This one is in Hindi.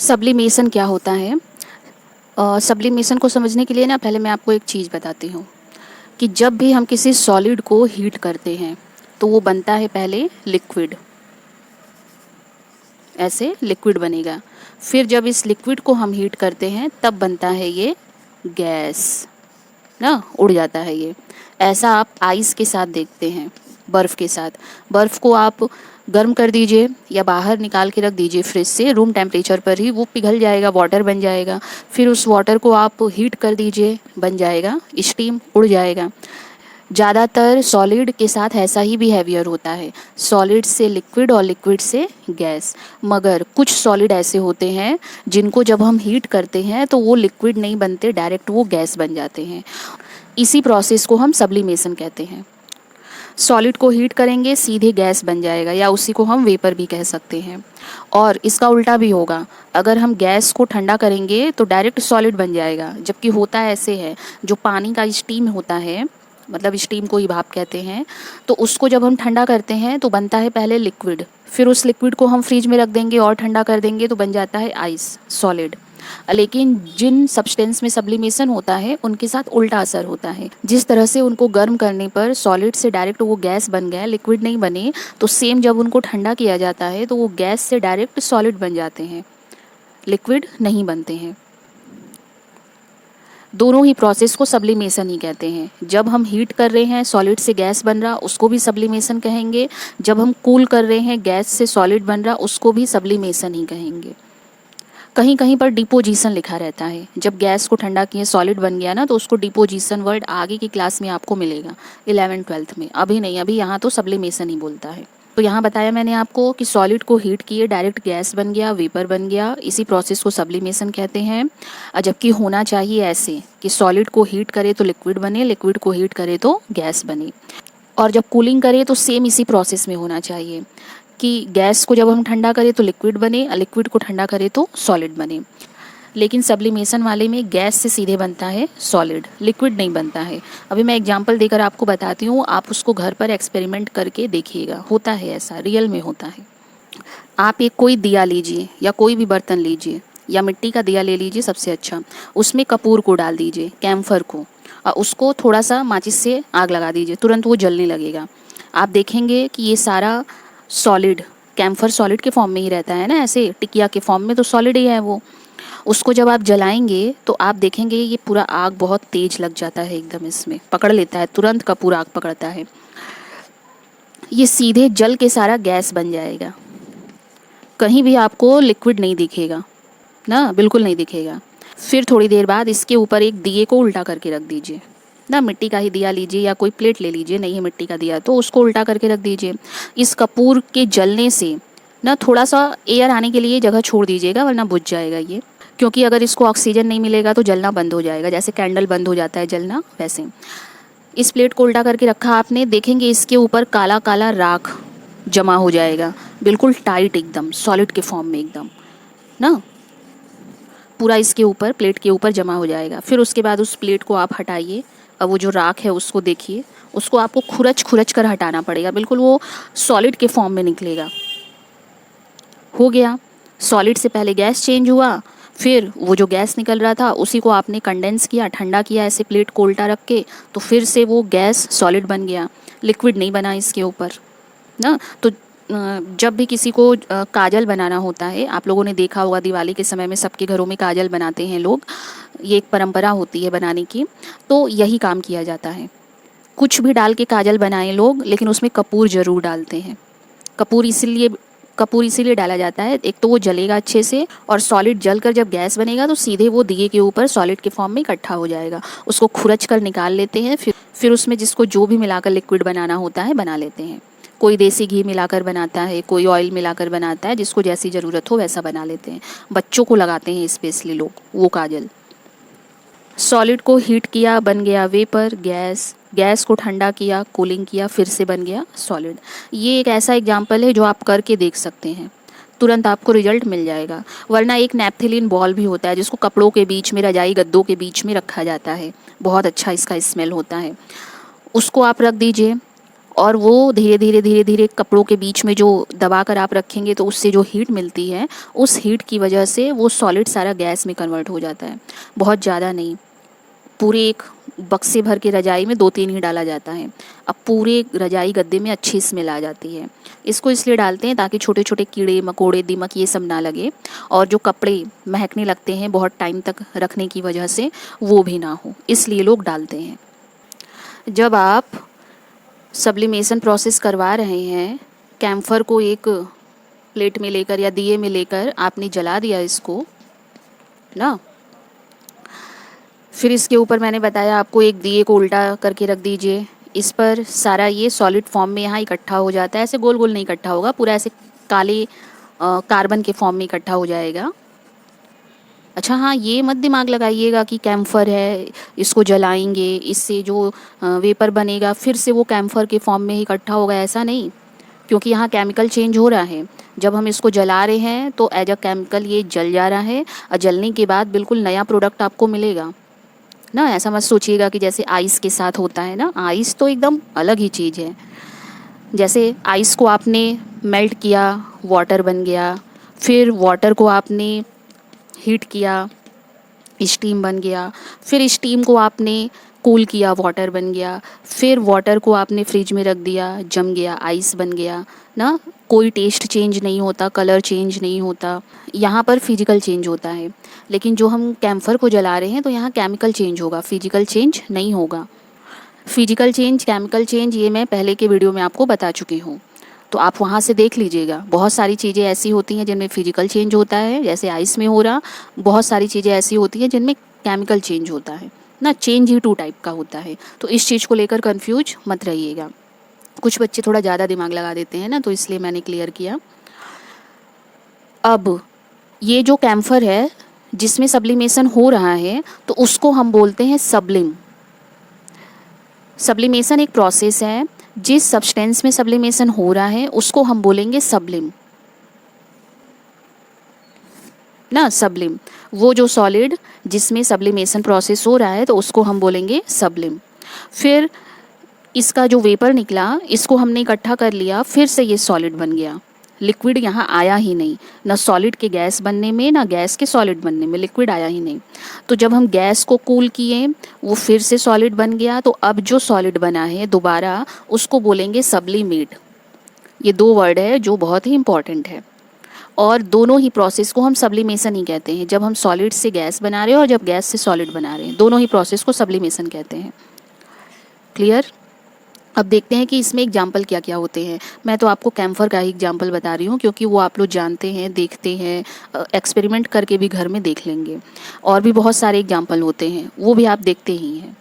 सब्लिमेशन क्या होता है? सब्लिमेशन को समझने के लिए ना पहले मैं आपको एक चीज़ बताती हूँ कि जब भी हम किसी सॉलिड को हीट करते हैं तो वो बनता है पहले लिक्विड। ऐसे लिक्विड बनेगा। फिर जब इस लिक्विड को हम हीट करते हैं तब बनता है ये गैस ना, उड़ जाता है ये। ऐसा आप आइस के साथ देखते हैं, बर्फ़ के साथ। बर्फ़ को आप गर्म कर दीजिए या बाहर निकाल के रख दीजिए फ्रिज से, रूम टेम्परेचर पर ही वो पिघल जाएगा, वाटर बन जाएगा। फिर उस वाटर को आप हीट कर दीजिए, बन जाएगा स्टीम, उड़ जाएगा। ज़्यादातर सॉलिड के साथ ऐसा ही बिहेवियर होता है, सॉलिड से लिक्विड और लिक्विड से गैस। मगर कुछ सॉलिड ऐसे होते हैं जिनको जब हम हीट करते हैं तो वो लिक्विड नहीं बनते, डायरेक्ट वो गैस बन जाते हैं। इसी प्रोसेस को हम सब्लिमेशन कहते हैं। सॉलिड को हीट करेंगे सीधे गैस बन जाएगा, या उसी को हम वेपर भी कह सकते हैं। और इसका उल्टा भी होगा, अगर हम गैस को ठंडा करेंगे तो डायरेक्ट सॉलिड बन जाएगा। जबकि होता ऐसे है, जो पानी का स्टीम होता है, मतलब स्टीम को ही भाप कहते हैं, तो उसको जब हम ठंडा करते हैं तो बनता है पहले लिक्विड। फिर उस लिक्विड को हम फ्रिज में रख देंगे और ठंडा कर देंगे तो बन जाता है आइस, सॉलिड। लेकिन जिन सब्सटेंस में सब्लिमेशन होता है उनके साथ उल्टा असर होता है। जिस तरह से उनको गर्म करने पर सॉलिड से डायरेक्ट वो गैस बन गए, लिक्विड नहीं बने, तो सेम जब उनको ठंडा किया जाता है तो वो गैस से डायरेक्ट सॉलिड बन जाते हैं, लिक्विड नहीं बनते हैं। दोनों ही प्रोसेस को सब्लिमेशन ही कहते हैं। जब हम हीट कर रहे हैं सॉलिड से गैस बन रहा, उसको भी सब्लिमेशन कहेंगे। जब हम कूल कर रहे हैं गैस से सॉलिड बन रहा, उसको भी सब्लिमेशन ही कहेंगे। कहीं कहीं पर डिपोजिशन लिखा रहता है। जब गैस को ठंडा किए सॉलिड बन गया ना, तो उसको डिपोजिशन वर्ड आगे की क्लास में आपको मिलेगा, 11th-12th में। अभी नहीं, अभी यहाँ तो सब्लिमेशन ही बोलता है। तो यहाँ बताया मैंने आपको कि सॉलिड को हीट किए डायरेक्ट गैस बन गया, वेपर बन गया, इसी प्रोसेस को सब्लिमेशन कहते हैं। जबकि होना चाहिए ऐसे कि सॉलिड को हीट करे तो लिक्विड बने, लिक्विड को हीट करे तो गैस बने। और जब कूलिंग करे तो सेम इसी प्रोसेस में होना चाहिए कि गैस को जब हम ठंडा करें तो लिक्विड बने, लिक्विड को ठंडा करें तो सॉलिड बने। लेकिन सब्लिमेशन वाले में गैस से सीधे बनता है सॉलिड, लिक्विड नहीं बनता है। अभी मैं एग्जांपल देकर आपको बताती हूँ, आप उसको घर पर एक्सपेरिमेंट करके देखिएगा, होता है ऐसा, रियल में होता है। आप एक कोई दिया लीजिए या कोई भी बर्तन लीजिए, या मिट्टी का दिया ले लीजिए सबसे अच्छा, उसमें कपूर को डाल दीजिए, कैम्फर को, और उसको थोड़ा सा माचिस से आग लगा दीजिए, तुरंत वो जलने लगेगा। आप देखेंगे कि ये सारा सॉलिड, कैम्फर सॉलिड के फॉर्म में ही रहता है ना, ऐसे टिकिया के फॉर्म में तो सॉलिड ही है वो। उसको जब आप जलाएंगे तो आप देखेंगे ये पूरा आग बहुत तेज लग जाता है, एकदम इसमें पकड़ लेता है, तुरंत कपूर आग पकड़ता है। ये सीधे जल के सारा गैस बन जाएगा, कहीं भी आपको लिक्विड नहीं दिखेगा ना, बिल्कुल नहीं दिखेगा। फिर थोड़ी देर बाद इसके ऊपर एक दिए को उल्टा करके रख दीजिए ना, मिट्टी का ही दिया लीजिए या कोई प्लेट ले लीजिए, नहीं है मिट्टी का दिया तो उसको उल्टा करके रख दीजिए। इस कपूर के जलने से ना थोड़ा सा एयर आने के लिए जगह छोड़ दीजिएगा, वरना बुझ जाएगा ये। क्योंकि अगर इसको ऑक्सीजन नहीं मिलेगा तो जलना बंद हो जाएगा, जैसे कैंडल बंद हो जाता है जलना, वैसे। इस प्लेट को उल्टा करके रखा आपने, देखेंगे इसके ऊपर काला काला राख जमा हो जाएगा, बिल्कुल टाइट, एकदम सॉलिड के फॉर्म में एकदम ना, पूरा इसके ऊपर, प्लेट के ऊपर जमा हो जाएगा। फिर उसके बाद उस प्लेट को आप हटाइए, अब वो जो राख है उसको देखिए, उसको आपको खुरच खुरच कर हटाना पड़ेगा, बिल्कुल वो सॉलिड के फॉर्म में निकलेगा। हो गया, सॉलिड से पहले गैस चेंज हुआ, फिर वो जो गैस निकल रहा था उसी को आपने कंडेंस किया, ठंडा किया ऐसे प्लेट को उल्टा रख के, तो फिर से वो गैस सॉलिड बन गया, लिक्विड नहीं बना इसके ऊपर ना। तो जब भी किसी को काजल बनाना होता है, आप लोगों ने देखा होगा दिवाली के समय में सबके घरों में काजल बनाते हैं लोग, ये एक परंपरा होती है बनाने की। तो यही काम किया जाता है, कुछ भी डाल के काजल बनाएं लोग, लेकिन उसमें कपूर ज़रूर डालते हैं। कपूर इसीलिए डाला जाता है, एक तो वो जलेगा अच्छे से, और सॉलिड जलकर जब गैस बनेगा तो सीधे वो दिए के ऊपर सॉलिड के फॉर्म में इकट्ठा हो जाएगा। उसको खुरच कर निकाल लेते हैं, फिर उसमें जिसको जो भी मिलाकर लिक्विड बनाना होता है बना लेते हैं। कोई देसी घी मिलाकर बनाता है, कोई ऑयल मिलाकर बनाता है, जिसको जैसी ज़रूरत हो वैसा बना लेते हैं। बच्चों को लगाते हैं स्पेशली लोग वो काजल। सॉलिड को हीट किया, बन गया वेपर, गैस। गैस को ठंडा किया, कूलिंग किया, फिर से बन गया सॉलिड। ये एक ऐसा एग्जाम्पल है जो आप करके देख सकते हैं, तुरंत आपको रिजल्ट मिल जाएगा। वरना एक नैप्थेलिन बॉल भी होता है जिसको कपड़ों के बीच में, रजाई गद्दों के बीच में रखा जाता है, बहुत अच्छा इसका स्मेल होता है, उसको आप रख दीजिए और वो धीरे धीरे धीरे धीरे कपड़ों के बीच में जो दबा कर आप रखेंगे तो उससे जो हीट मिलती है, उस हीट की वजह से वो सॉलिड सारा गैस में कन्वर्ट हो जाता है। बहुत ज़्यादा नहीं, पूरे एक बक्से भर के रजाई में 2-3 ही डाला जाता है। अब पूरे रजाई गद्दे में अच्छी स्मेल आ जाती है। इसको इसलिए डालते हैं ताकि छोटे छोटे कीड़े मकोड़े दीमक ये सब ना लगे, और जो कपड़े महकने लगते हैं बहुत टाइम तक रखने की वजह से, वो भी ना हो, इसलिए लोग डालते हैं। जब आप सब्लिमेशन प्रोसेस करवा रहे हैं, कैम्फर को एक प्लेट में लेकर या दिए में लेकर आपने जला दिया इसको ना, फिर इसके ऊपर मैंने बताया आपको एक दिए को उल्टा करके रख दीजिए। इस पर सारा ये सॉलिड फॉर्म में यहाँ इकट्ठा हो जाता है। ऐसे गोल गोल नहीं इकट्ठा होगा, पूरा ऐसे काले कार्बन के फॉर्म में इकट्ठा हो जाएगा। अच्छा हाँ, ये मत दिमाग लगाइएगा कि कैम्फर है, इसको जलाएंगे, इससे जो वेपर बनेगा फिर से वो कैम्फर के फॉर्म में ही इकट्ठा होगा, ऐसा नहीं। क्योंकि यहाँ केमिकल चेंज हो रहा है। जब हम इसको जला रहे हैं तो एज अ केमिकल ये जल जा रहा है, और जलने के बाद बिल्कुल नया प्रोडक्ट आपको मिलेगा ना। ऐसा मत सोचिएगा कि जैसे आइस के साथ होता है ना, आइस तो एकदम अलग ही चीज़ है। जैसे आइस को आपने मेल्ट किया, वाटर बन गया, फिर वाटर को आपने हीट किया, स्टीम बन गया, फिर स्टीम को आपने कूल किया, वाटर बन गया, फिर वाटर को आपने फ्रिज में रख दिया, जम गया, आइस बन गया ना। कोई टेस्ट चेंज नहीं होता, कलर चेंज नहीं होता, यहाँ पर फिजिकल चेंज होता है। लेकिन जो हम कैम्फर को जला रहे हैं तो यहाँ केमिकल चेंज होगा, फिजिकल चेंज नहीं होगा। फिजिकल चेंज, केमिकल चेंज, ये मैं पहले के वीडियो में आपको बता चुकी हूँ, तो आप वहाँ से देख लीजिएगा। बहुत सारी चीज़ें ऐसी होती हैं जिनमें फिजिकल चेंज होता है, जैसे आइस में हो रहा। बहुत सारी चीज़ें ऐसी होती हैं जिनमें केमिकल चेंज होता है ना। चेंज ही 2 टाइप का होता है, तो इस चीज़ को लेकर कंफ्यूज मत रहिएगा। कुछ बच्चे थोड़ा ज़्यादा दिमाग लगा देते हैं ना, तो इसलिए मैंने क्लियर किया। अब ये जो कैम्फर है जिसमें सब्लिमेशन हो रहा है, तो उसको हम बोलते हैं सब्लिम। सब्लिमेशन एक प्रोसेस है, जिस सब्सटेंस में सब्लिमेशन हो रहा है उसको हम बोलेंगे सब्लिम ना। सब्लिम, वो जो सॉलिड जिसमें सब्लिमेशन प्रोसेस हो रहा है तो उसको हम बोलेंगे सब्लिम। फिर इसका जो वेपर निकला, इसको हमने इकट्ठा कर लिया, फिर से ये सॉलिड बन गया। लिक्विड यहाँ आया ही नहीं, ना सॉलिड के गैस बनने में, ना गैस के सॉलिड बनने में, लिक्विड आया ही नहीं। तो जब हम गैस को कूल किए, वो फिर से सॉलिड बन गया। तो अब जो सॉलिड बना है दोबारा, उसको बोलेंगे सब्लिमेट। ये 2 वर्ड है जो बहुत ही इंपॉर्टेंट है, और दोनों ही प्रोसेस को हम सब्लिमेशन ही कहते हैं। जब हम सॉलिड से गैस बना रहे हैं और जब गैस से सॉलिड बना रहे हैं, दोनों ही प्रोसेस को सब्लिमेशन कहते हैं। क्लियर? अब देखते हैं कि इसमें एग्जाम्पल क्या क्या होते हैं। मैं तो आपको कैम्फर का ही एग्जाम्पल बता रही हूँ, क्योंकि वो आप लोग जानते हैं, देखते हैं, एक्सपेरिमेंट करके भी घर में देख लेंगे। और भी बहुत सारे एग्जाम्पल होते हैं, वो भी आप देखते ही हैं।